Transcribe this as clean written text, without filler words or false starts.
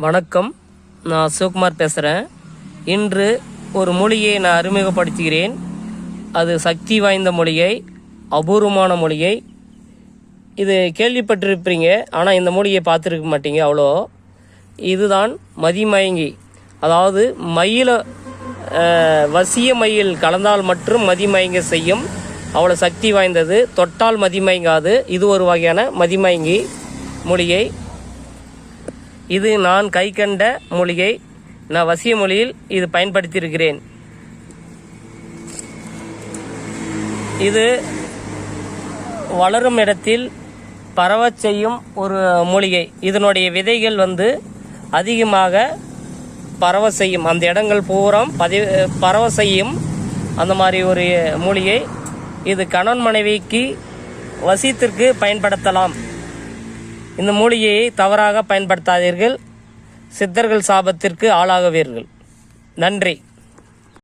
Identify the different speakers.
Speaker 1: வணக்கம், நான் சிவகுமார் பேசுகிறேன். இன்று ஒரு மொழியை நான் அறிமுகப்படுத்துகிறேன். அது சக்தி வாய்ந்த மொழியை, அபூர்வமான மொழியை. இது கேள்விப்பட்டிருப்பீங்க, ஆனால் இந்த மொழியை பார்த்துருக்க மாட்டீங்க அவ்வளோ. இதுதான் மதிமயங்கி. அதாவது மயில வசிய மயில் கலந்தால் மற்றும் மதிமயங்க செய்யும். அவ்வளோ சக்தி வாய்ந்தது. தொட்டால் மதிமயங்காது. இது ஒரு வகையான மதிமயங்கி மொழியை. இது நான் கை கண்ட மொழியை. நான் வசிய மொழியில் இது பயன்படுத்தியிருக்கிறேன். இது வளரும் இடத்தில் பரவச் செய்யும் ஒரு மூலிகை. இதனுடைய விதைகள் அதிகமாக பரவ செய்யும். அந்த இடங்கள் பூரம் பரவ செய்யும். அந்த மாதிரி ஒரு மூலிகை. இது கணவன் மனைவிக்கு வசியத்திற்கு பயன்படுத்தலாம். இந்த மூலிகையை தவறாக பயன்படுத்தாதீர்கள். சித்தர்கள் சாபத்திற்கு ஆளாகுவீர்கள். நன்றி.